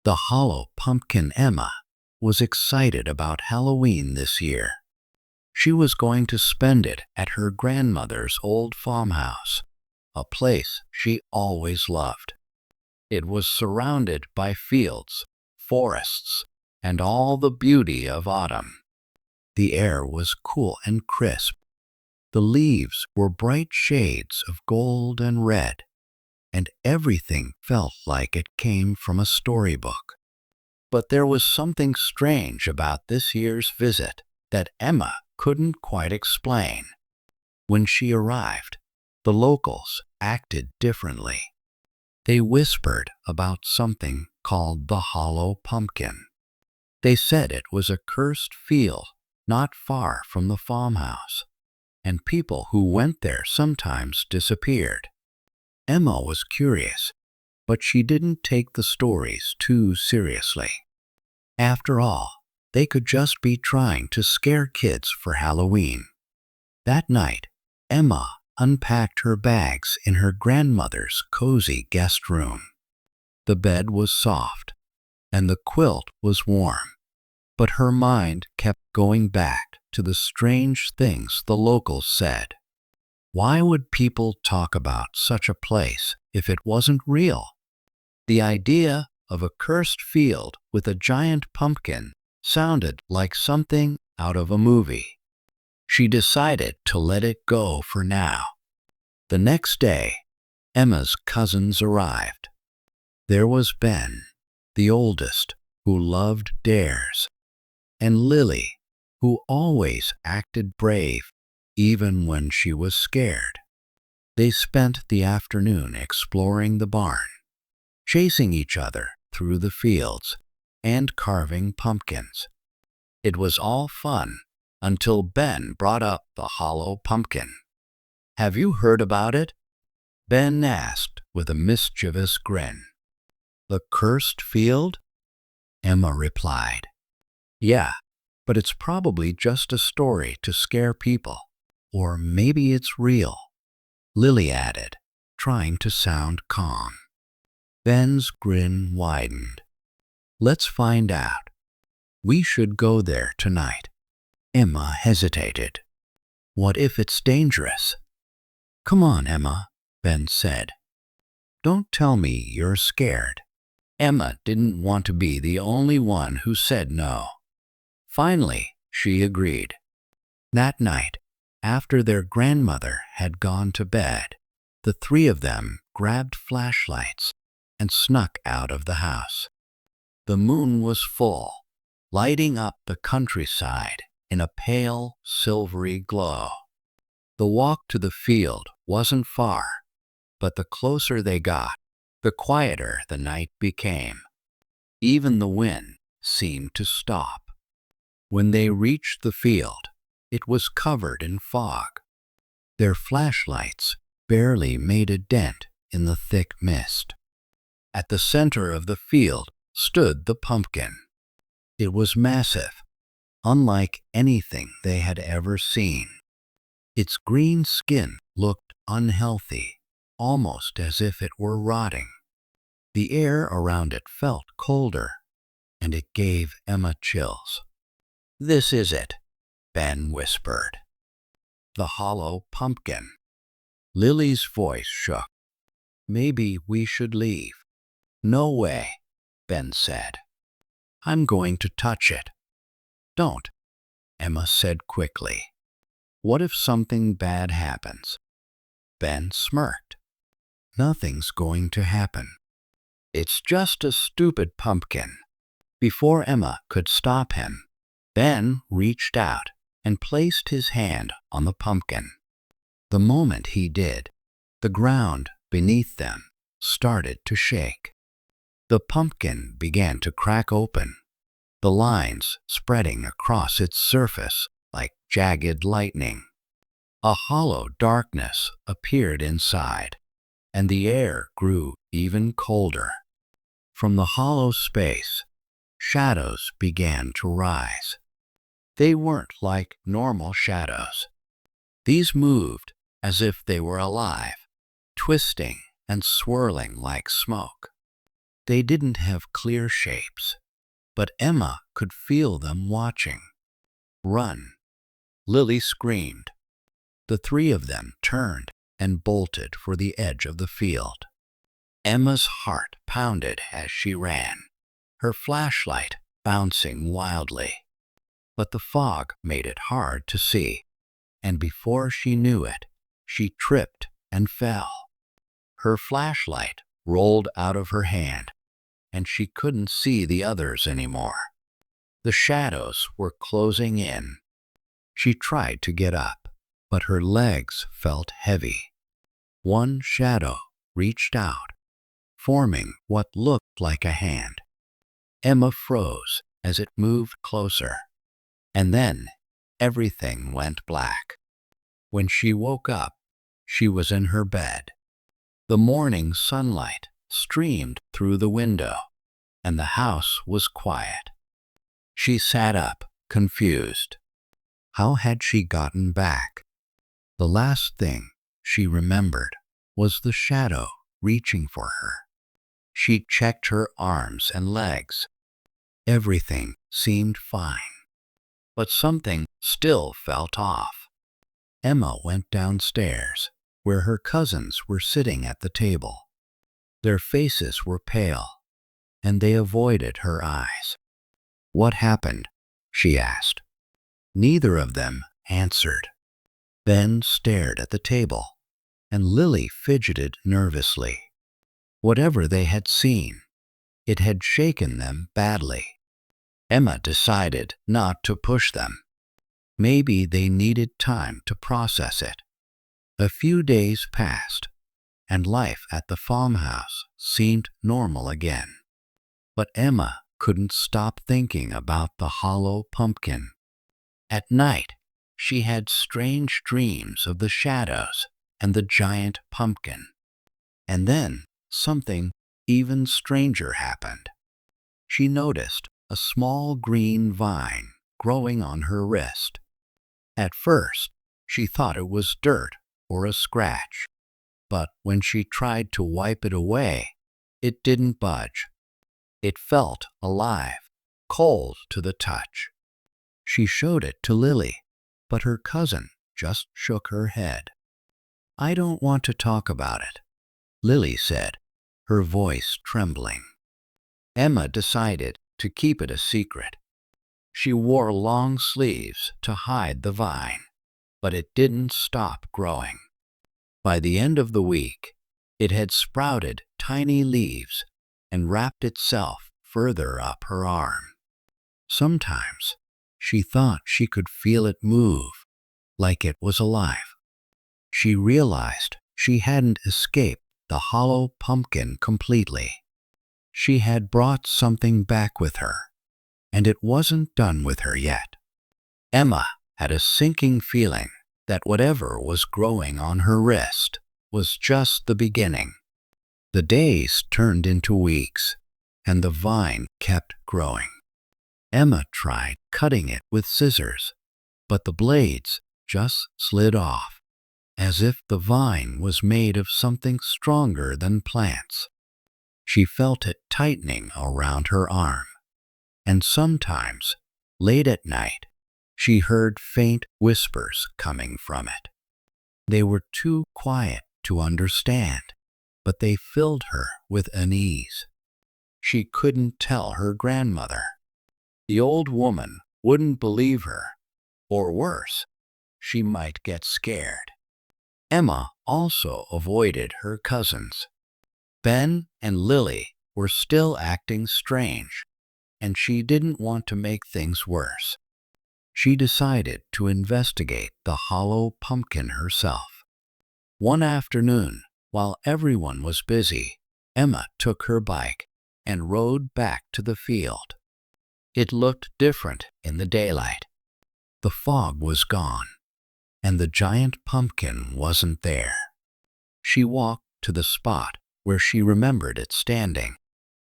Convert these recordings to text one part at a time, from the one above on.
The hollow pumpkin Emma was excited about Halloween this year. She was going to spend it at her grandmother's old farmhouse, a place she always loved. It was surrounded by fields, forests, and all the beauty of autumn. The air was cool and crisp. The leaves were bright shades of gold and red, and everything felt like it came from a storybook. But there was something strange about this year's visit that Emma couldn't quite explain. When she arrived, the locals acted differently. They whispered about something called the hollow pumpkin. They said it was a cursed field not far from the farmhouse, and people who went there sometimes disappeared. Emma was curious, but she didn't take the stories too seriously. After all, they could just be trying to scare kids for Halloween. That night, Emma unpacked her bags in her grandmother's cozy guest room. The bed was soft, and the quilt was warm, but her mind kept going back to the strange things the locals said. Why would people talk about such a place if it wasn't real? The idea of a cursed field with a giant pumpkin sounded like something out of a movie. She decided to let it go for now. The next day, Emma's cousins arrived. There was Ben, the oldest, who loved dares, and Lily, who always acted brave even when she was scared. They spent the afternoon exploring the barn, chasing each other through the fields, and carving pumpkins. It was all fun until Ben brought up the hollow pumpkin. "Have you heard about it?" Ben asked with a mischievous grin. "The cursed field?" Emma replied. "Yeah, but it's probably just a story to scare people. Or maybe it's real," Lily added, trying to sound calm. Ben's grin widened. "Let's find out. We should go there tonight." Emma hesitated. "What if it's dangerous?" "Come on, Emma," Ben said. "Don't tell me you're scared." Emma didn't want to be the only one who said no. Finally, she agreed. That night, after their grandmother had gone to bed, the three of them grabbed flashlights and snuck out of the house. The moon was full, lighting up the countryside in a pale, silvery glow. The walk to the field wasn't far, but the closer they got, the quieter the night became. Even the wind seemed to stop. When they reached the field, it was covered in fog. Their flashlights barely made a dent in the thick mist. At the center of the field stood the pumpkin. It was massive, unlike anything they had ever seen. Its green skin looked unhealthy, almost as if it were rotting. The air around it felt colder, and it gave Emma chills. "This is it," Ben whispered. "The hollow pumpkin." Lily's voice shook. "Maybe we should leave." "No way," Ben said. "I'm going to touch it." "Don't," Emma said quickly. "What if something bad happens?" Ben smirked. "Nothing's going to happen. It's just a stupid pumpkin." Before Emma could stop him, Ben reached out and placed his hand on the pumpkin. The moment he did, the ground beneath them started to shake. The pumpkin began to crack open, the lines spreading across its surface like jagged lightning. A hollow darkness appeared inside, and the air grew even colder. From the hollow space, shadows began to rise. They weren't like normal shadows. These moved as if they were alive, twisting and swirling like smoke. They didn't have clear shapes, but Emma could feel them watching. "Run!" Lily screamed. The three of them turned and bolted for the edge of the field. Emma's heart pounded as she ran, her flashlight bouncing wildly. But the fog made it hard to see, and before she knew it, she tripped and fell. Her flashlight rolled out of her hand, and she couldn't see the others anymore. The shadows were closing in. She tried to get up, but her legs felt heavy. One shadow reached out, forming what looked like a hand. Emma froze as it moved closer, and then everything went black. When she woke up, she was in her bed. The morning sunlight streamed through the window, and the house was quiet. She sat up, confused. How had she gotten back? The last thing she remembered was the shadow reaching for her. She checked her arms and legs. Everything seemed fine, but something still felt off. Emma went downstairs, where her cousins were sitting at the table. Their faces were pale, and they avoided her eyes. "What happened?" she asked. Neither of them answered. Ben stared at the table, and Lily fidgeted nervously. Whatever they had seen, it had shaken them badly. Emma decided not to push them. Maybe they needed time to process it. A few days passed, and life at the farmhouse seemed normal again. But Emma couldn't stop thinking about the hollow pumpkin. At night, she had strange dreams of the shadows and the giant pumpkin. And then something even stranger happened. She noticed a small green vine growing on her wrist. At first, she thought it was dirt or a scratch, but when she tried to wipe it away, it didn't budge. It felt alive, cold to the touch. She showed it to Lily, but her cousin just shook her head. "I don't want to talk about it," Lily said, her voice trembling. Emma decided to keep it a secret. She wore long sleeves to hide the vine, but it didn't stop growing. By the end of the week, it had sprouted tiny leaves and wrapped itself further up her arm. Sometimes she thought she could feel it move, like it was alive. She realized she hadn't escaped the hollow pumpkin completely. She had brought something back with her, and it wasn't done with her yet. Emma had a sinking feeling that whatever was growing on her wrist was just the beginning. The days turned into weeks, and the vine kept growing. Emma tried cutting it with scissors, but the blades just slid off, as if the vine was made of something stronger than plants. She felt it tightening around her arm, and sometimes, late at night, she heard faint whispers coming from it. They were too quiet to understand, but they filled her with unease. She couldn't tell her grandmother. The old woman wouldn't believe her, or worse, she might get scared. Emma also avoided her cousins. Ben and Lily were still acting strange, and she didn't want to make things worse. She decided to investigate the hollow pumpkin herself. One afternoon, while everyone was busy, Emma took her bike and rode back to the field. It looked different in the daylight. The fog was gone, and the giant pumpkin wasn't there. She walked to the spot where she remembered it standing,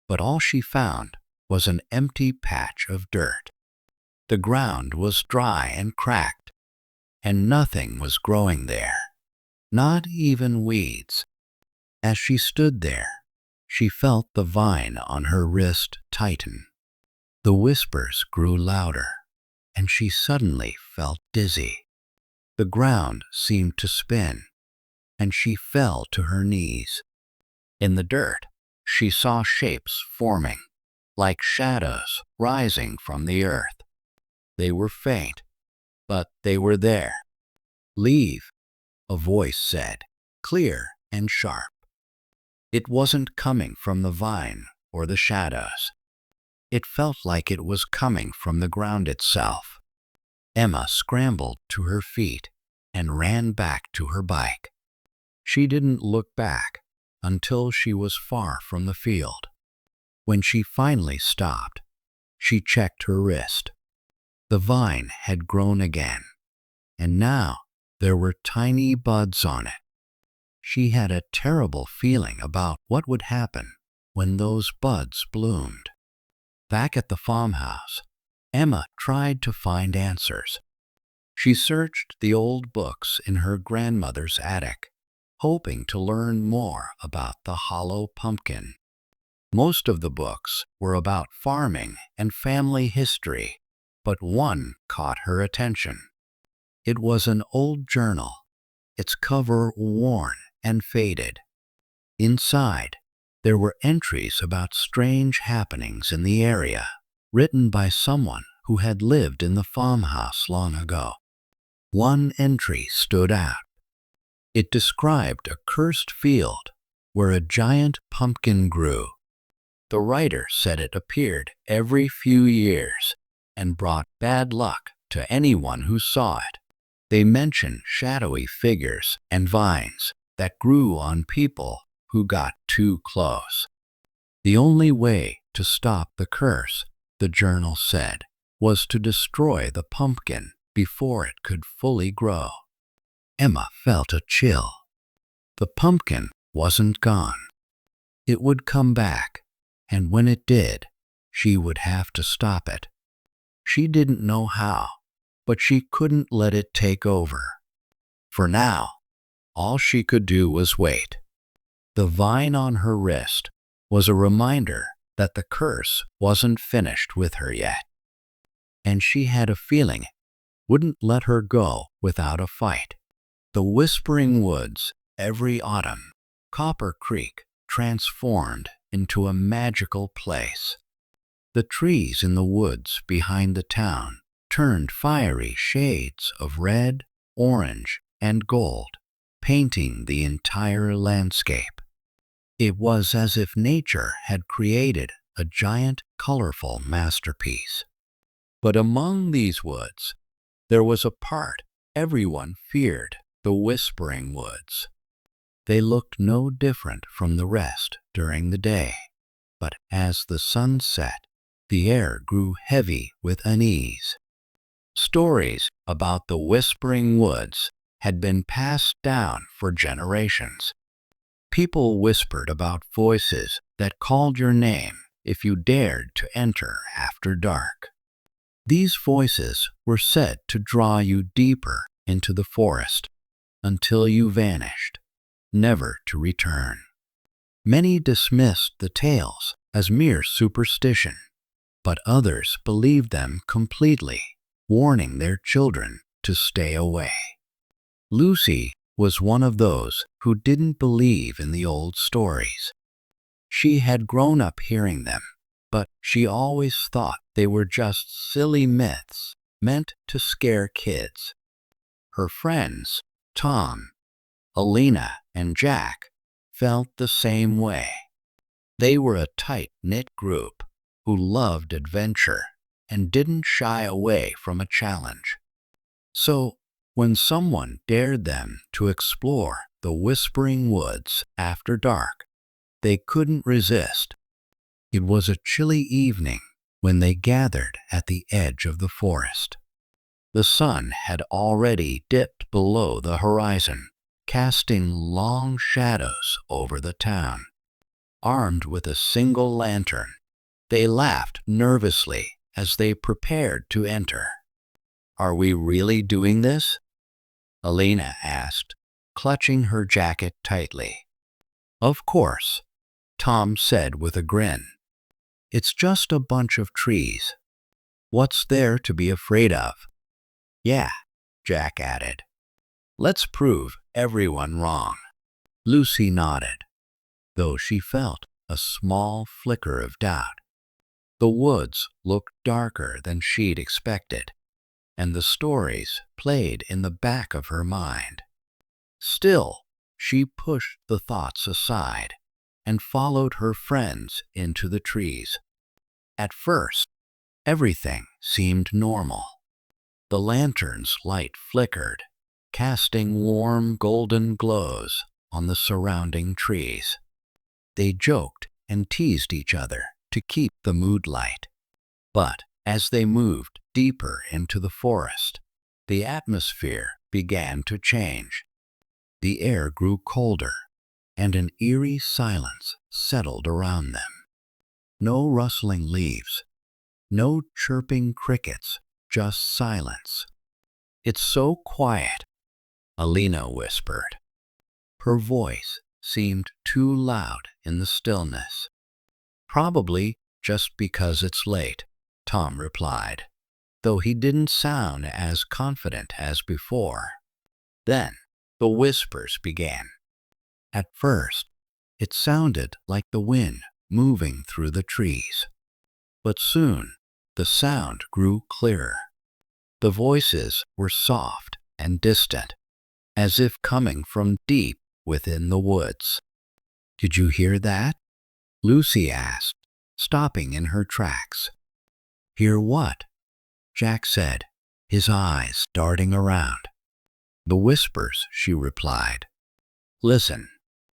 but all she found was an empty patch of dirt. The ground was dry and cracked, and nothing was growing there, not even weeds. As she stood there, She felt the vine on her wrist tighten. The whispers grew louder, and she suddenly felt dizzy. The ground seemed to spin, and she fell to her knees. In the dirt, she saw shapes forming, like shadows rising from the earth. They were faint, but they were there. "Leave," a voice said, clear and sharp. It wasn't coming from the vine or the shadows. It felt like it was coming from the ground itself. Emma scrambled to her feet and ran back to her bike. She didn't look back until she was far from the field. When she finally stopped, she checked her wrist. The vine had grown again, and now there were tiny buds on it. She had a terrible feeling about what would happen when those buds bloomed. Back at the farmhouse, Emma tried to find answers. She searched the old books in her grandmother's attic, hoping to learn more about the hollow pumpkin. Most of the books were about farming and family history, but one caught her attention. It was an old journal, its cover worn and faded. Inside, there were entries about strange happenings in the area, written by someone who had lived in the farmhouse long ago. One entry stood out. It described a cursed field where a giant pumpkin grew. The writer said it appeared every few years and brought bad luck to anyone who saw it. They mentioned shadowy figures and vines that grew on people who got too close. The only way to stop the curse, the journal said, was to destroy the pumpkin before it could fully grow. Emma felt a chill. The pumpkin wasn't gone. It would come back, and when it did, she would have to stop it. She didn't know how, but she couldn't let it take over. For now, all she could do was wait. The vine on her wrist was a reminder that the curse wasn't finished with her yet. And she had a feeling it wouldn't let her go without a fight. The Whispering Woods, every autumn, Copper Creek transformed into a magical place. The trees in the woods behind the town turned fiery shades of red, orange, and gold, painting the entire landscape. It was as if nature had created a giant, colorful masterpiece. But among these woods, there was a part everyone feared: the Whispering Woods. They looked no different from the rest during the day, but as the sun set, the air grew heavy with unease. Stories about the Whispering Woods had been passed down for generations. People whispered about voices that called your name if you dared to enter after dark. These voices were said to draw you deeper into the forest until you vanished, never to return. Many dismissed the tales as mere superstition, but others believed them completely, warning their children to stay away. Lucy was one of those who didn't believe in the old stories. She had grown up hearing them, but she always thought they were just silly myths meant to scare kids. Her friends, Tom, Alina, and Jack, felt the same way. They were a tight-knit group who loved adventure and didn't shy away from a challenge. So, when someone dared them to explore the Whispering Woods after dark, they couldn't resist. It was a chilly evening when they gathered at the edge of the forest. The sun had already dipped below the horizon, casting long shadows over the town. Armed with a single lantern, they laughed nervously as they prepared to enter. "Are we really doing this?" Alina asked, clutching her jacket tightly. "Of course. Tom said with a grin. It's just a bunch of trees. What's there to be afraid of? Yeah, Jack added. Let's prove everyone wrong. Lucy nodded, though she felt a small flicker of doubt. The woods looked darker than she'd expected, and the stories played in the back of her mind. Still, she pushed the thoughts aside and followed her friends into the trees. At first, everything seemed normal. The lantern's light flickered, casting warm golden glows on the surrounding trees. They joked and teased each other to keep the mood light. But as they moved deeper into the forest, the atmosphere began to change. The air grew colder, and an eerie silence settled around them. No rustling leaves, no chirping crickets, just silence. It's so quiet, Alina whispered. Her voice seemed too loud in the stillness. Probably just because it's late, Tom replied, though he didn't sound as confident as before. Then the whispers began. At first, it sounded like the wind moving through the trees. But soon, the sound grew clearer. The voices were soft and distant, as if coming from deep within the woods. Did you hear that? Lucy asked, stopping in her tracks. Hear what? Jack said, his eyes darting around. The whispers, she replied. Listen.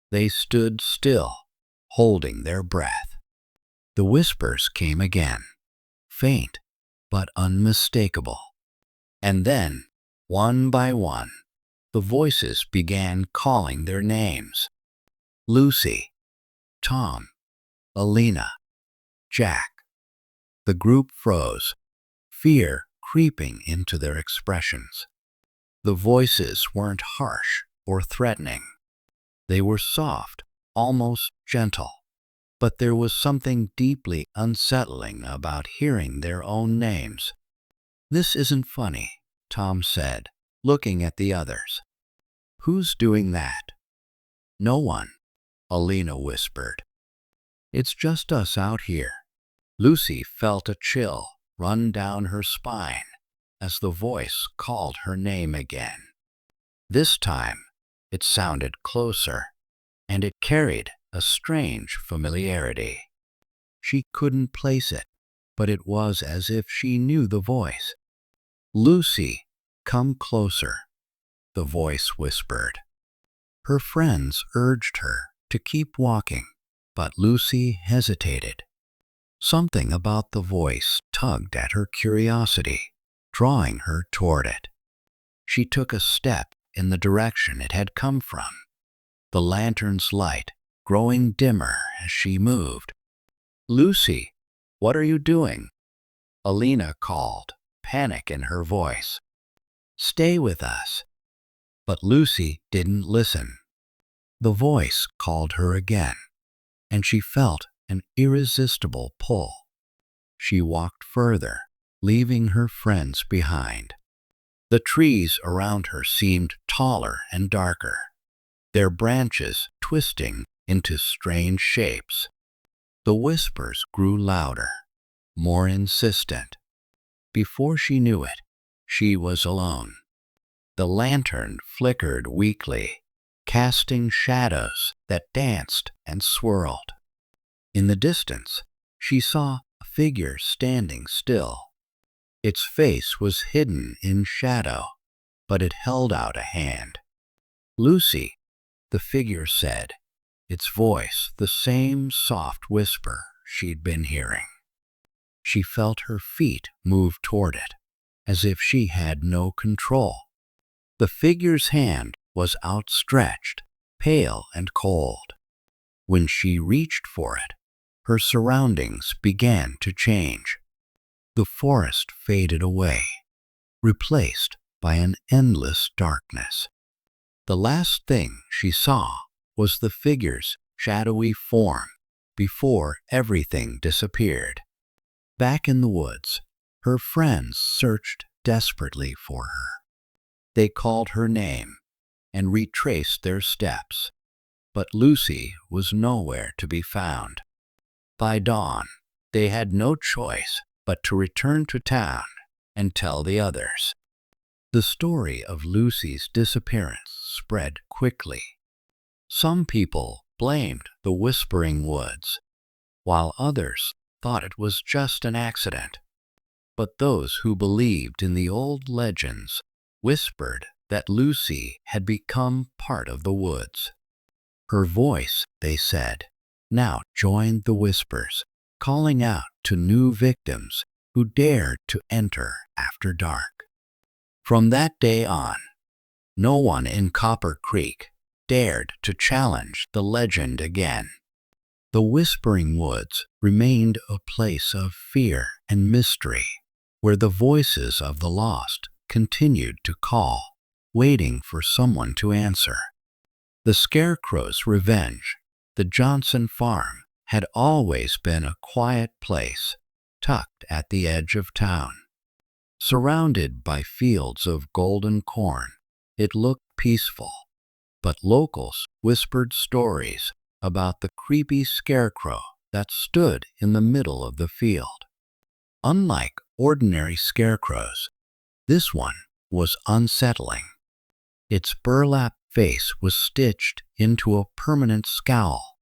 They stood still, holding their breath. The whispers came again, faint but unmistakable. And then, one by one, the voices began calling their names. Lucy, Tom, Alina, Jack. The group froze, fear creeping into their expressions. The voices weren't harsh or threatening. They were soft, almost gentle, but there was something deeply unsettling about hearing their own names. This isn't funny, Tom said, looking at the others. Who's doing that? No one, Alina whispered. It's just us out here. Lucy felt a chill run down her spine as the voice called her name again. This time, it sounded closer, and it carried a strange familiarity. She couldn't place it, but it was as if she knew the voice. Lucy, come closer, the voice whispered. Her friends urged her to keep walking, but Lucy hesitated. Something about the voice tugged at her curiosity, drawing her toward it. She took a step in the direction it had come from, the lantern's light growing dimmer as she moved. Lucy, what are you doing? Alina called, panic in her voice. Stay with us. But Lucy didn't listen. The voice called her again, and she felt an irresistible pull. She walked further, leaving her friends behind. The trees around her seemed taller and darker, their branches twisting into strange shapes. The whispers grew louder, more insistent. Before she knew it, she was alone. The lantern flickered weakly, casting shadows that danced and swirled. In the distance, she saw a figure standing still. Its face was hidden in shadow, but it held out a hand. Lucy, the figure said, its voice the same soft whisper she'd been hearing. She felt her feet move toward it, as if she had no control. The figure's hand was outstretched, pale and cold. When she reached for it, her surroundings began to change. The forest faded away, replaced by an endless darkness. The last thing she saw was the figure's shadowy form before everything disappeared. Back in the woods, her friends searched desperately for her. They called her name and retraced their steps, but Lucy was nowhere to be found. By dawn, they had no choice but to return to town and tell the others. The story of Lucy's disappearance spread quickly. Some people blamed the Whispering Woods, while others thought it was just an accident. But those who believed in the old legends whispered that Lucy had become part of the woods. Her voice, they said, now joined the whispers, calling out to new victims who dared to enter after dark. From that day on, no one in Copper Creek dared to challenge the legend again. The Whispering Woods remained a place of fear and mystery, where the voices of the lost continued to call, waiting for someone to answer. The Scarecrow's revenge, the Johnson farm, had always been a quiet place, tucked at the edge of town. Surrounded by fields of golden corn, it looked peaceful, but locals whispered stories about the creepy scarecrow that stood in the middle of the field. Unlike ordinary scarecrows, this one was unsettling. Its burlap face was stitched into a permanent scowl.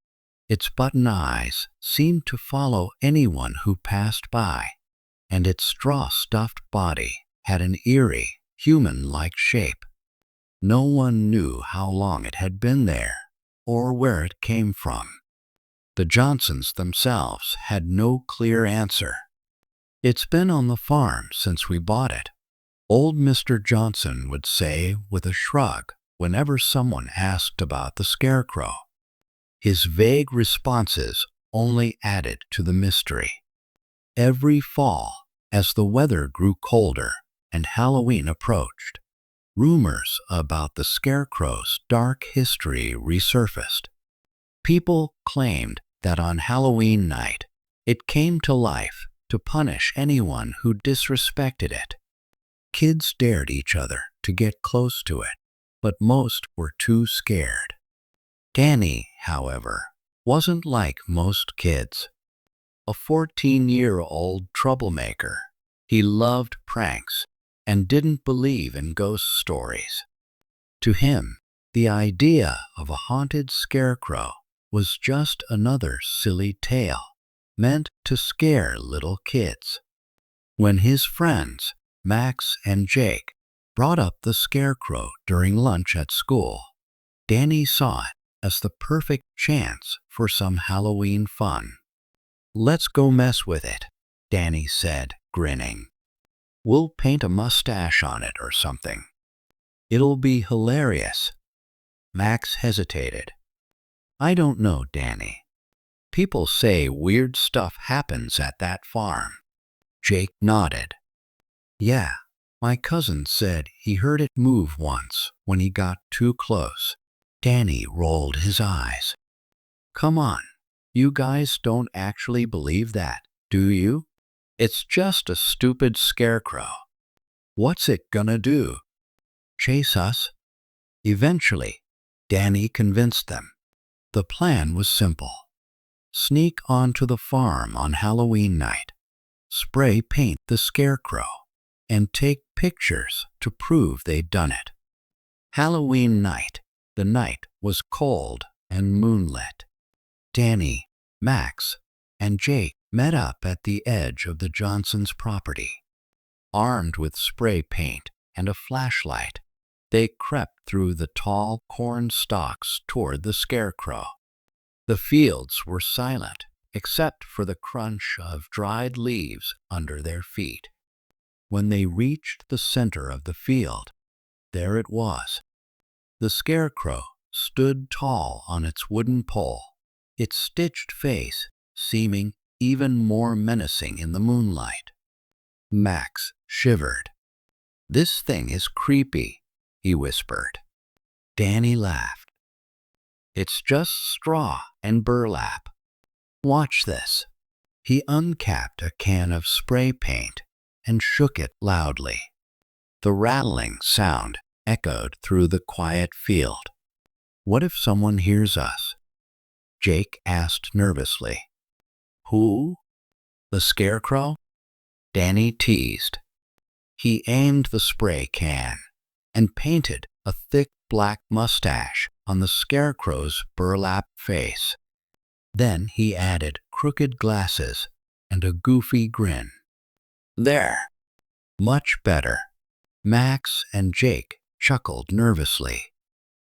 Its button eyes seemed to follow anyone who passed by, and its straw-stuffed body had an eerie, human-like shape. No one knew how long it had been there or where it came from. The Johnsons themselves had no clear answer. "It's been on the farm since we bought it," old Mr. Johnson would say with a shrug whenever someone asked about the scarecrow. His vague responses only added to the mystery. Every fall, as the weather grew colder and Halloween approached, rumors about the scarecrow's dark history resurfaced. People claimed that on Halloween night, it came to life to punish anyone who disrespected it. Kids dared each other to get close to it, but most were too scared. Danny, however, wasn't like most kids. A 14-year-old troublemaker, he loved pranks and didn't believe in ghost stories. To him, the idea of a haunted scarecrow was just another silly tale meant to scare little kids. When his friends, Max and Jake, brought up the scarecrow during lunch at school, Danny saw it as the perfect chance for some Halloween fun. "Let's go mess with it," Danny said, grinning. "We'll paint a mustache on it or something. It'll be hilarious." Max hesitated. "I don't know, Danny. People say weird stuff happens at that farm." Jake nodded. "Yeah, my cousin said he heard it move once when he got too close." Danny rolled his eyes. "Come on, you guys don't actually believe that, do you? It's just a stupid scarecrow. What's it gonna do? Chase us?" Eventually, Danny convinced them. The plan was simple. Sneak onto the farm on Halloween night, spray paint the scarecrow, and take pictures to prove they'd done it. Halloween night, the night was cold and moonlit. Danny, Max, and Jake met up at the edge of the Johnsons' property. Armed with spray paint and a flashlight, they crept through the tall corn stalks toward the scarecrow. The fields were silent, except for the crunch of dried leaves under their feet. When they reached the center of the field, there it was. The scarecrow stood tall on its wooden pole, its stitched face seeming even more menacing in the moonlight. Max shivered. "This thing is creepy," he whispered. Danny laughed. "It's just straw and burlap. Watch this." He uncapped a can of spray paint and shook it loudly. The rattling sound echoed through the quiet field. "What if someone hears us?" Jake asked nervously. "Who? The Scarecrow?" Danny teased. He aimed the spray can and painted a thick black mustache on the Scarecrow's burlap face. Then he added crooked glasses and a goofy grin. "There. Much better." Max and Jake chuckled nervously,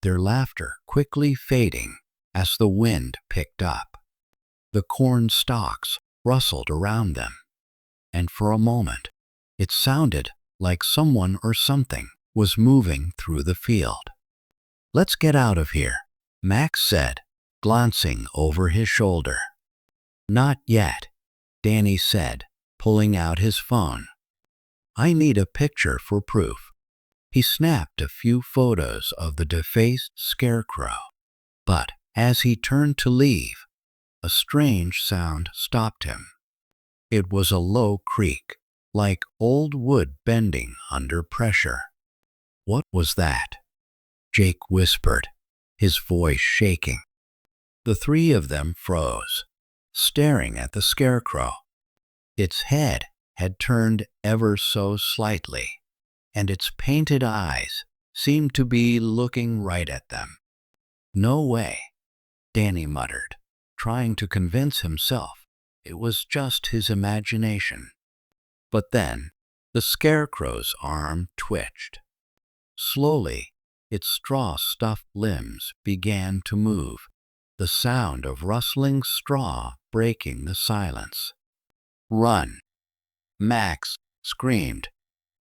their laughter quickly fading as the wind picked up. The corn stalks rustled around them, and for a moment it sounded like someone or something was moving through the field. "Let's get out of here," Max said, glancing over his shoulder. "Not yet," Danny said, pulling out his phone. "I need a picture for proof." He snapped a few photos of the defaced Scarecrow, but as he turned to leave, a strange sound stopped him. It was a low creak, like old wood bending under pressure. "What was that?" Jake whispered, his voice shaking. The three of them froze, staring at the Scarecrow. Its head had turned ever so slightly, and its painted eyes seemed to be looking right at them. "No way," Danny muttered, trying to convince himself it was just his imagination. But then the Scarecrow's arm twitched. Slowly, its straw-stuffed limbs began to move, the sound of rustling straw breaking the silence. "Run!" Max screamed,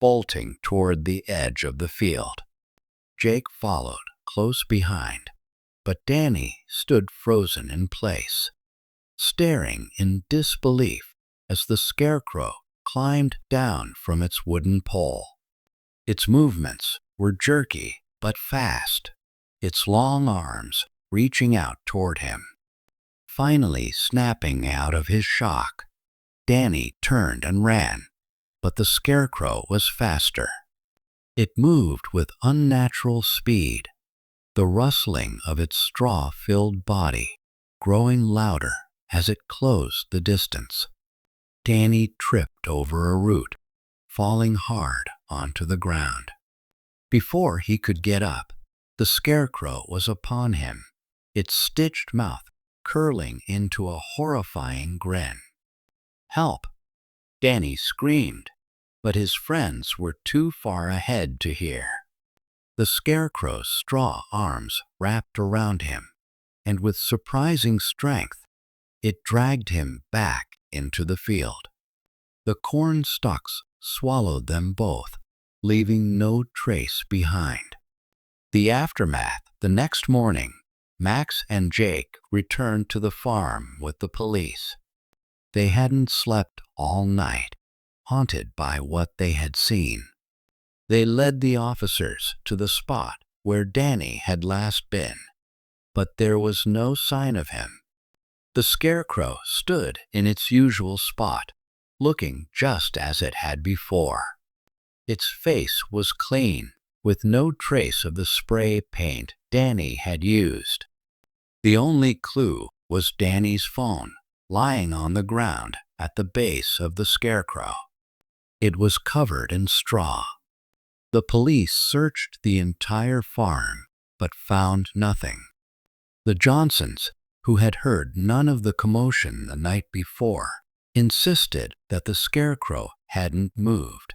bolting toward the edge of the field. Jake followed, close behind, but Danny stood frozen in place, staring in disbelief as the Scarecrow climbed down from its wooden pole. Its movements were jerky but fast, its long arms reaching out toward him. Finally snapping out of his shock, Danny turned and ran, but the Scarecrow was faster. It moved with unnatural speed, the rustling of its straw-filled body growing louder as it closed the distance. Danny tripped over a root, falling hard onto the ground. Before he could get up, the Scarecrow was upon him, its stitched mouth curling into a horrifying grin. "Help!" Danny screamed, but his friends were too far ahead to hear. The Scarecrow's straw arms wrapped around him, and with surprising strength, it dragged him back into the field. The corn stalks swallowed them both, leaving no trace behind. The aftermath: the next morning, Max and Jake returned to the farm with the police. They hadn't slept all night, haunted by what they had seen. They led the officers to the spot where Danny had last been, but there was no sign of him. The Scarecrow stood in its usual spot, looking just as it had before. Its face was clean, with no trace of the spray paint Danny had used. The only clue was Danny's phone, lying on the ground at the base of the Scarecrow. It was covered in straw. The police searched the entire farm, but found nothing. The Johnsons, who had heard none of the commotion the night before, insisted that the Scarecrow hadn't moved.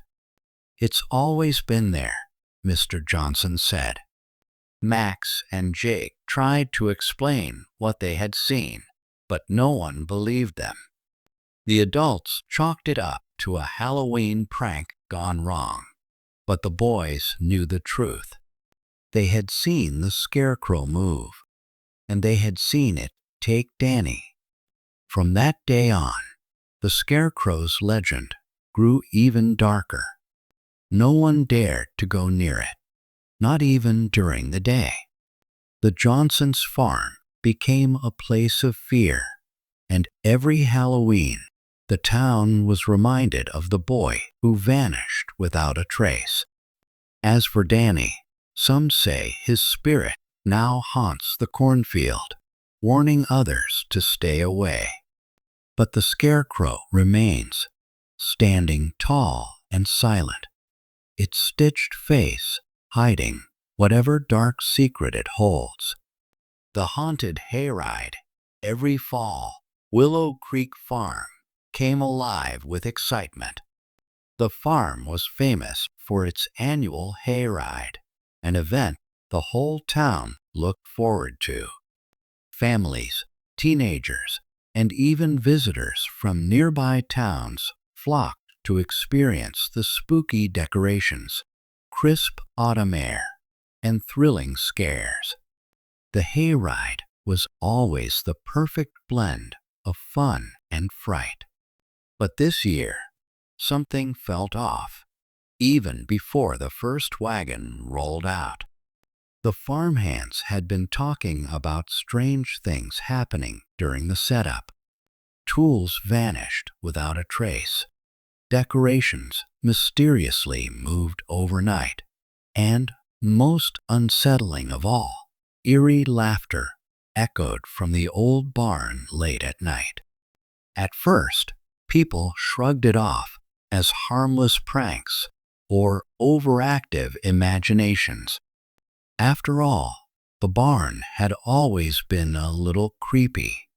"It's always been there," Mr. Johnson said. Max and Jake tried to explain what they had seen, but no one believed them. The adults chalked it up to a Halloween prank gone wrong, but the boys knew the truth. They had seen the Scarecrow move, and they had seen it take Danny. From that day on, the Scarecrow's legend grew even darker. No one dared to go near it, not even during the day. The Johnsons' farm became a place of fear, And every Halloween, the town was reminded of the boy who vanished without a trace. As for Danny, some say his spirit now haunts the cornfield, warning others to stay away. But the scarecrow remains, standing tall and silent, its stitched face hiding whatever dark secret it holds. The haunted hayride, every fall, Willow Creek Farm came alive with excitement. The farm was famous for its annual hayride, an event the whole town looked forward to. Families, teenagers, and even visitors from nearby towns flocked to experience the spooky decorations, crisp autumn air, and thrilling scares. The hayride was always the perfect blend of fun and fright. But this year, something felt off, even before the first wagon rolled out. The farmhands had been talking about strange things happening during the setup. Tools vanished without a trace. Decorations mysteriously moved overnight. And, most unsettling of all, eerie laughter echoed from the old barn late at night. At first, people shrugged it off as harmless pranks or overactive imaginations. After all, the barn had always been a little creepy,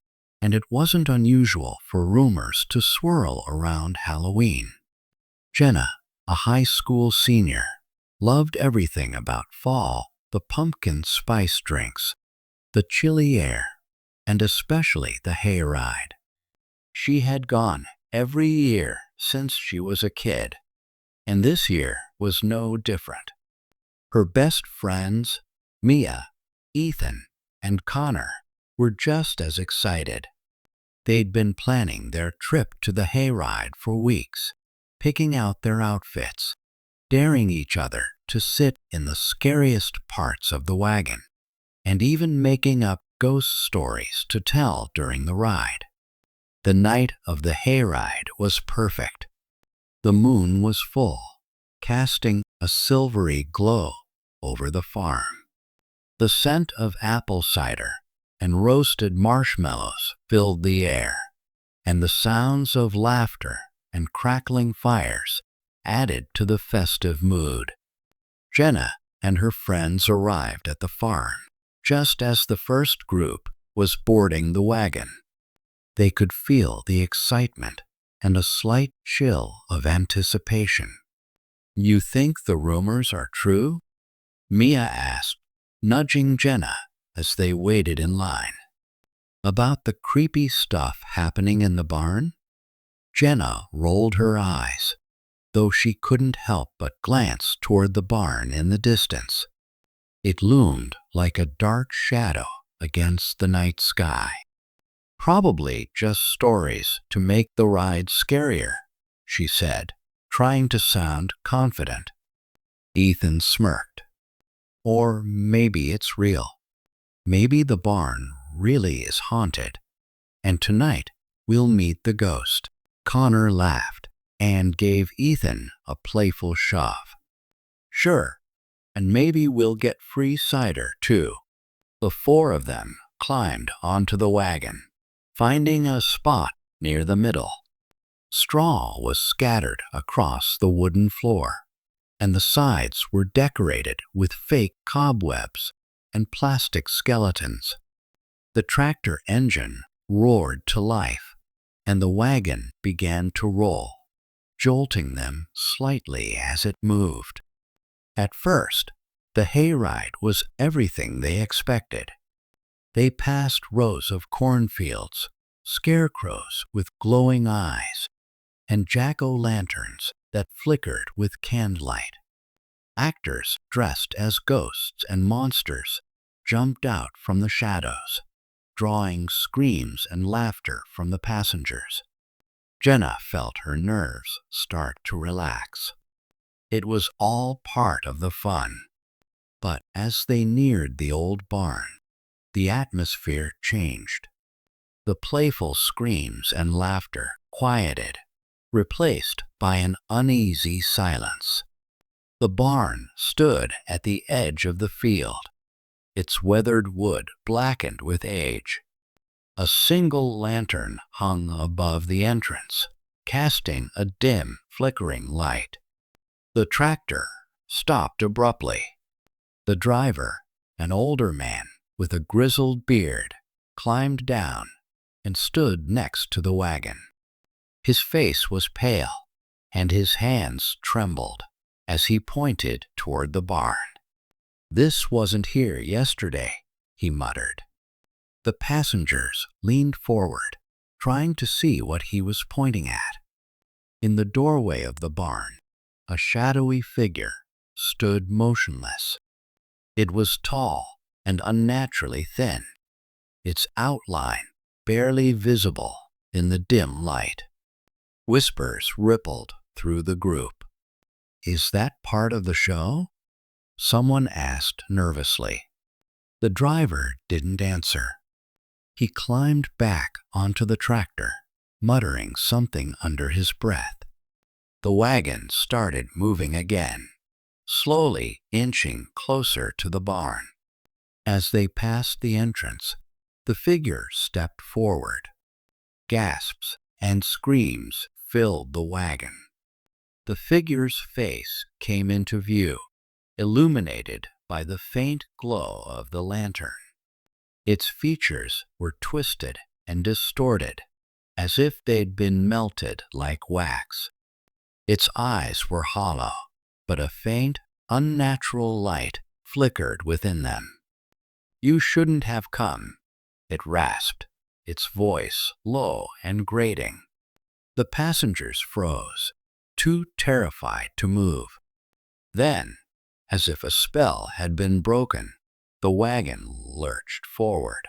and it wasn't unusual for rumors to swirl around Halloween. Jenna, a high school senior, loved everything about fall, the pumpkin spice drinks, the chilly air, and especially the hayride. She had gone every year since she was a kid, and this year was no different. Her best friends, Mia, Ethan, and Connor, were just as excited. They'd been planning their trip to the hayride for weeks, picking out their outfits, daring each other to sit in the scariest parts of the wagon, and even making up ghost stories to tell during the ride. The night of the hayride was perfect. The moon was full, casting a silvery glow over the farm. The scent of apple cider and roasted marshmallows filled the air, and the sounds of laughter and crackling fires added to the festive mood. Jenna and her friends arrived at the farm just as the first group was boarding the wagon. They could feel the excitement and a slight chill of anticipation. "You think the rumors are true?" Mia asked, nudging Jenna as they waited in line. "About the creepy stuff happening in the barn?" Jenna rolled her eyes, though she couldn't help but glance toward the barn in the distance. It loomed like a dark shadow against the night sky. "Probably just stories to make the ride scarier," she said, trying to sound confident. Ethan smirked. "Or maybe it's real. Maybe the barn really is haunted, and tonight we'll meet the ghost." Connor laughed and gave Ethan a playful shove. "Sure, and maybe we'll get free cider, too." The four of them climbed onto the wagon, finding a spot near the middle. Straw was scattered across the wooden floor, and the sides were decorated with fake cobwebs and plastic skeletons. The tractor engine roared to life, and the wagon began to roll, jolting them slightly as it moved. At first, the hayride was everything they expected. They passed rows of cornfields, scarecrows with glowing eyes, and jack-o'-lanterns that flickered with candlelight. Actors dressed as ghosts and monsters jumped out from the shadows, drawing screams and laughter from the passengers. Jenna felt her nerves start to relax. It was all part of the fun. But as they neared the old barn, the atmosphere changed. The playful screams and laughter quieted, replaced by an uneasy silence. The barn stood at the edge of the field, its weathered wood blackened with age. A single lantern hung above the entrance, casting a dim, flickering light. The tractor stopped abruptly. The driver, an older man with a grizzled beard, climbed down and stood next to the wagon. His face was pale, and his hands trembled as he pointed toward the barn. "This wasn't here yesterday," he muttered. The passengers leaned forward, trying to see what he was pointing at. In the doorway of the barn, a shadowy figure stood motionless. It was tall and unnaturally thin, its outline barely visible in the dim light. Whispers rippled through the group. "Is that part of the show?" someone asked nervously. The driver didn't answer. He climbed back onto the tractor, muttering something under his breath. The wagon started moving again, slowly inching closer to the barn. As they passed the entrance, the figure stepped forward. Gasps and screams filled the wagon. The figure's face came into view, illuminated by the faint glow of the lantern. Its features were twisted and distorted, as if they'd been melted like wax. Its eyes were hollow, but a faint, unnatural light flickered within them. "You shouldn't have come," it rasped, its voice low and grating. The passengers froze, too terrified to move. Then, as if a spell had been broken, the wagon lurched forward.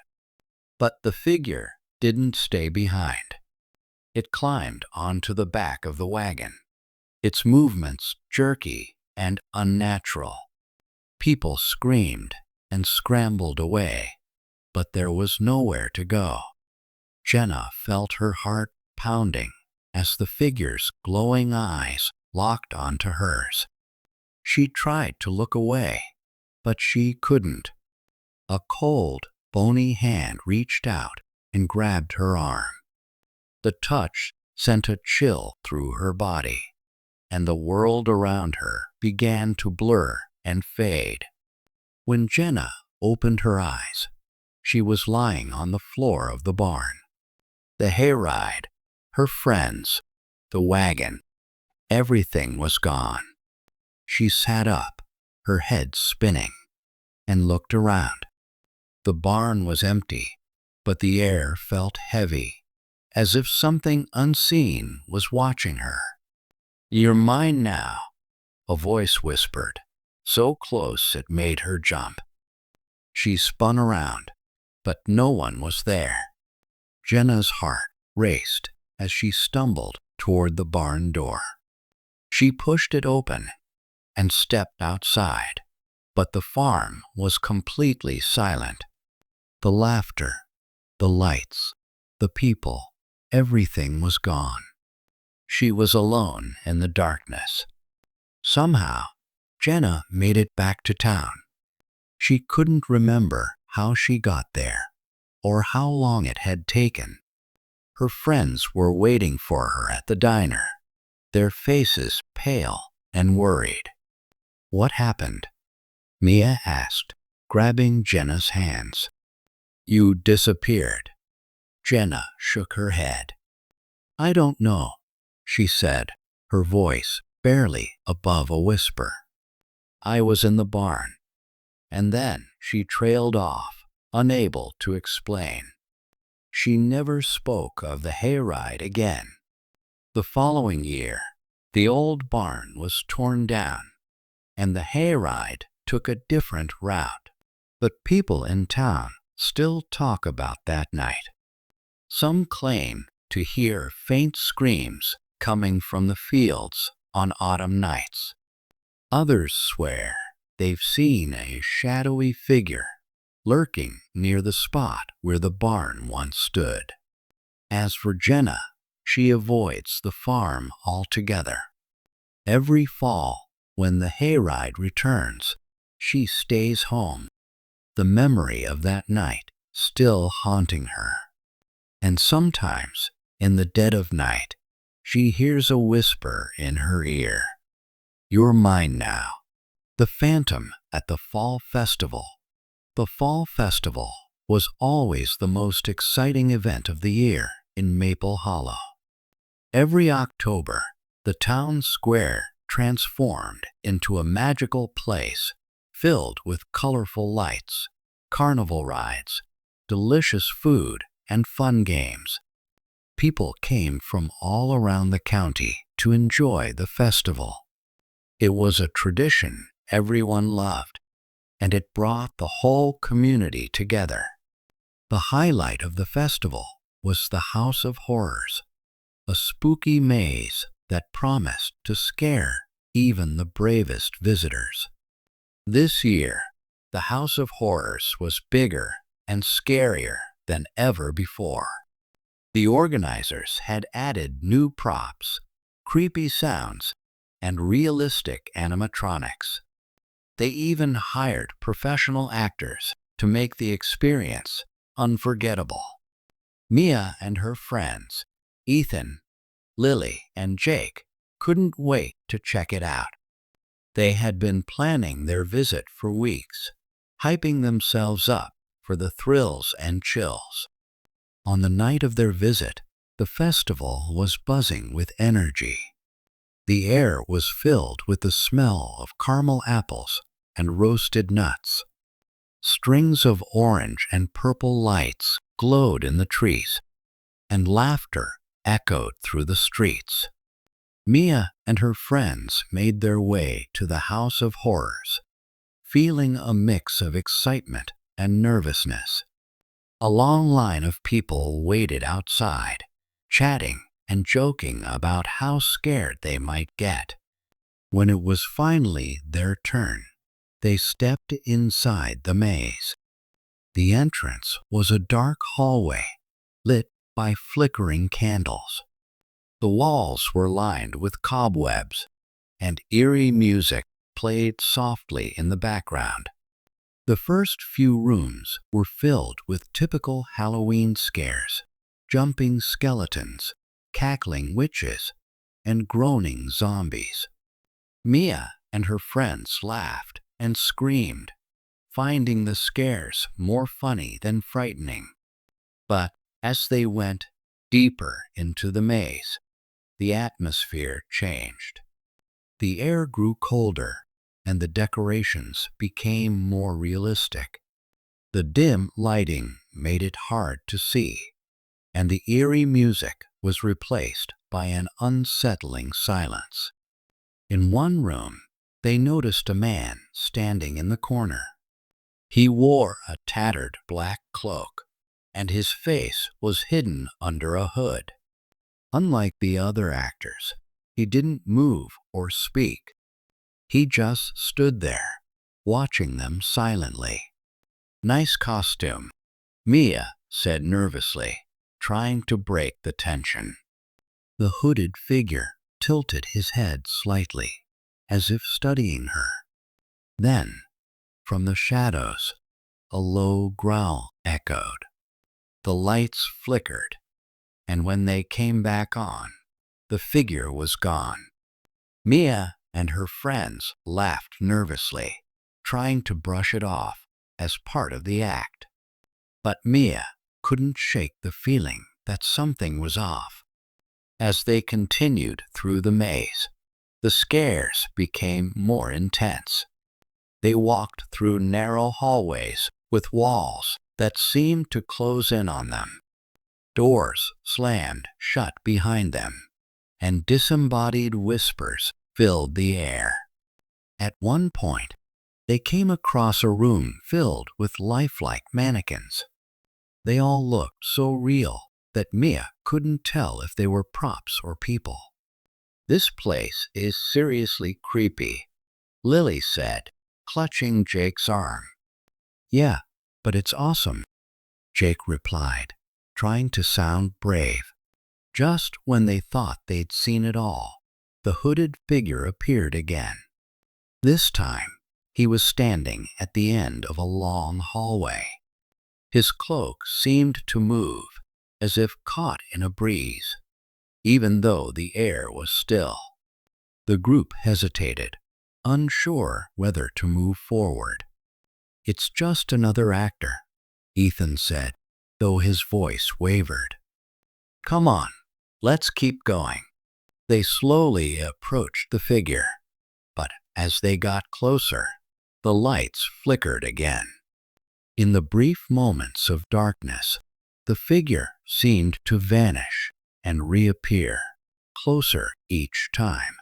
But the figure didn't stay behind. It climbed onto the back of the wagon, its movements jerky and unnatural. People screamed and scrambled away, but there was nowhere to go. Jenna felt her heart pounding as the figure's glowing eyes locked onto hers. She tried to look away, but she couldn't. A cold, bony hand reached out and grabbed her arm. The touch sent a chill through her body, and the world around her began to blur and fade. When Jenna opened her eyes, she was lying on the floor of the barn. The hayride, her friends, the wagon, everything was gone. She sat up, her head spinning, and looked around. The barn was empty, but the air felt heavy, as if something unseen was watching her. "You're mine now," a voice whispered, so close it made her jump. She spun around, but no one was there. Jenna's heart raced as she stumbled toward the barn door. She pushed it open and stepped outside, but the farm was completely silent. The laughter, the lights, the people, everything was gone. She was alone in the darkness. Somehow, Jenna made it back to town. She couldn't remember how she got there, or how long it had taken. Her friends were waiting for her at the diner, their faces pale and worried. "What happened?" Mia asked, grabbing Jenna's hands. "You disappeared." Jenna shook her head. "I don't know," she said, her voice barely above a whisper. "I was in the barn." And then she trailed off, unable to explain. She never spoke of the hayride again. The following year, the old barn was torn down, and the hayride took a different route. But people in town still talk about that night. Some claim to hear faint screams coming from the fields on autumn nights. Others swear they've seen a shadowy figure lurking near the spot where the barn once stood. As for Jenna, she avoids the farm altogether. Every fall, when the hayride returns, she stays home, the memory of that night still haunting her. And sometimes, in the dead of night, she hears a whisper in her ear. "You're mine now." The Phantom at the Fall Festival. The Fall Festival was always the most exciting event of the year in Maple Hollow. Every October, the town square transformed into a magical place filled with colorful lights, carnival rides, delicious food, and fun games. People came from all around the county to enjoy the festival. It was a tradition everyone loved, and it brought the whole community together. The highlight of the festival was the House of Horrors, a spooky maze that promised to scare even the bravest visitors. This year, the House of Horrors was bigger and scarier than ever before. The organizers had added new props, creepy sounds, and realistic animatronics. They even hired professional actors to make the experience unforgettable. Mia and her friends, Ethan, Lily, and Jake, couldn't wait to check it out. They had been planning their visit for weeks, hyping themselves up for the thrills and chills. On the night of their visit, the festival was buzzing with energy. The air was filled with the smell of caramel apples and roasted nuts. Strings of orange and purple lights glowed in the trees, and laughter echoed through the streets. Mia and her friends made their way to the House of Horrors, feeling a mix of excitement and nervousness. A long line of people waited outside, chatting and joking about how scared they might get. When it was finally their turn, they stepped inside the maze. The entrance was a dark hallway, lit by flickering candles. The walls were lined with cobwebs, and eerie music played softly in the background. The first few rooms were filled with typical Halloween scares: jumping skeletons, cackling witches, and groaning zombies. Mia and her friends laughed and screamed, finding the scares more funny than frightening. But as they went deeper into the maze, the atmosphere changed. The air grew colder, and the decorations became more realistic. The dim lighting made it hard to see, and the eerie music was replaced by an unsettling silence. In one room, they noticed a man standing in the corner. He wore a tattered black cloak, and his face was hidden under a hood. Unlike the other actors, he didn't move or speak. He just stood there, watching them silently. "Nice costume," Mia said nervously, trying to break the tension. The hooded figure tilted his head slightly, as if studying her. Then, from the shadows, a low growl echoed. The lights flickered, and when they came back on, the figure was gone. Mia and her friends laughed nervously, trying to brush it off as part of the act. But Mia couldn't shake the feeling that something was off. As they continued through the maze, the scares became more intense. They walked through narrow hallways with walls that seemed to close in on them. Doors slammed shut behind them, and disembodied whispers filled the air. At one point, they came across a room filled with lifelike mannequins. They all looked so real that Mia couldn't tell if they were props or people. "This place is seriously creepy," Lily said, clutching Jake's arm. "Yeah, but it's awesome," Jake replied. trying to sound brave. Just when they thought they'd seen it all, the hooded figure appeared again. This time, he was standing at the end of a long hallway. His cloak seemed to move, as if caught in a breeze, even though the air was still. The group hesitated, unsure whether to move forward. "It's just another actor," Ethan said, though his voice wavered. "Come on, let's keep going." They slowly approached the figure, but as they got closer, the lights flickered again. In the brief moments of darkness, the figure seemed to vanish and reappear, closer each time.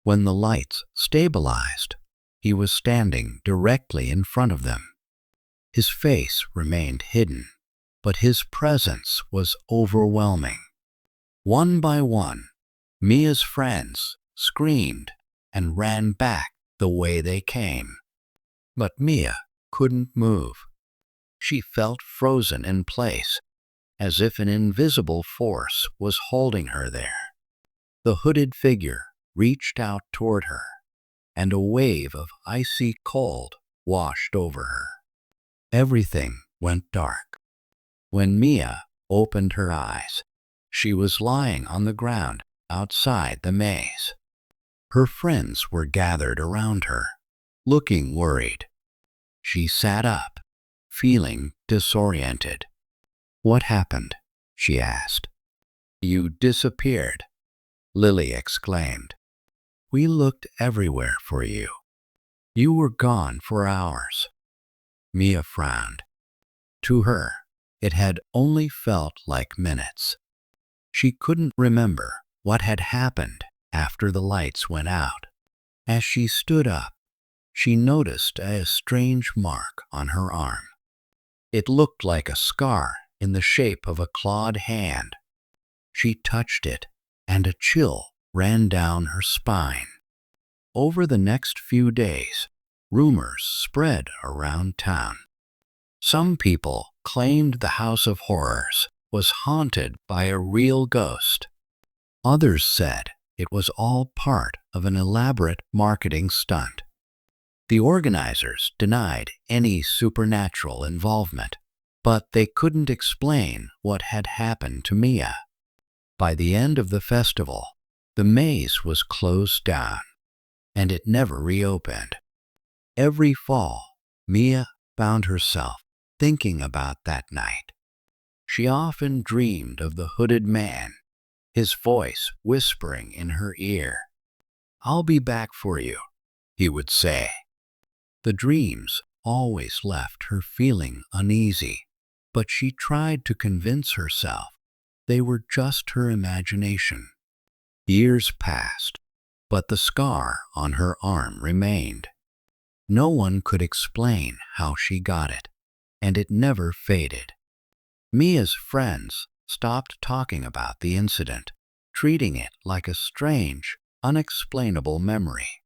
When the lights stabilized, he was standing directly in front of them. His face remained hidden, but his presence was overwhelming. One by one, Mia's friends screamed and ran back the way they came. But Mia couldn't move. She felt frozen in place, as if an invisible force was holding her there. The hooded figure reached out toward her, and a wave of icy cold washed over her. Everything went dark. When Mia opened her eyes, she was lying on the ground outside the maze. Her friends were gathered around her, looking worried. She sat up, feeling disoriented. "What happened?" she asked. "You disappeared," Lily exclaimed. "We looked everywhere for you. You were gone for hours." Mia frowned. To her, it had only felt like minutes. She couldn't remember what had happened after the lights went out. As she stood up, she noticed a strange mark on her arm. It looked like a scar in the shape of a clawed hand. She touched it, and a chill ran down her spine. Over the next few days, rumors spread around town. Some people claimed the House of Horrors was haunted by a real ghost. Others said it was all part of an elaborate marketing stunt. The organizers denied any supernatural involvement, but they couldn't explain what had happened to Mia. By the end of the festival, the maze was closed down, and it never reopened. Every fall, Mia found herself thinking about that night. She often dreamed of the hooded man, his voice whispering in her ear. "I'll be back for you," he would say. The dreams always left her feeling uneasy, but she tried to convince herself they were just her imagination. Years passed, but the scar on her arm remained. No one could explain how she got it, and it never faded. Mia's friends stopped talking about the incident, treating it like a strange, unexplainable memory.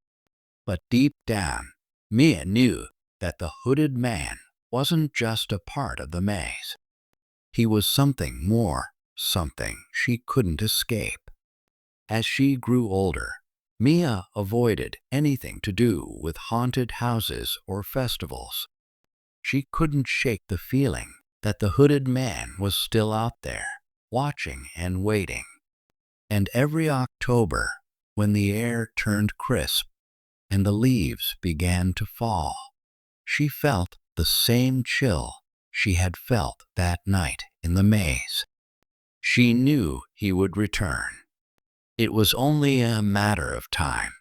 But deep down, Mia knew that the hooded man wasn't just a part of the maze. He was something more, something she couldn't escape. As she grew older, Mia avoided anything to do with haunted houses or festivals. She couldn't shake the feeling that the hooded man was still out there, watching and waiting. And every October, when the air turned crisp and the leaves began to fall, she felt the same chill she had felt that night in the maze. She knew he would return. It was only a matter of time.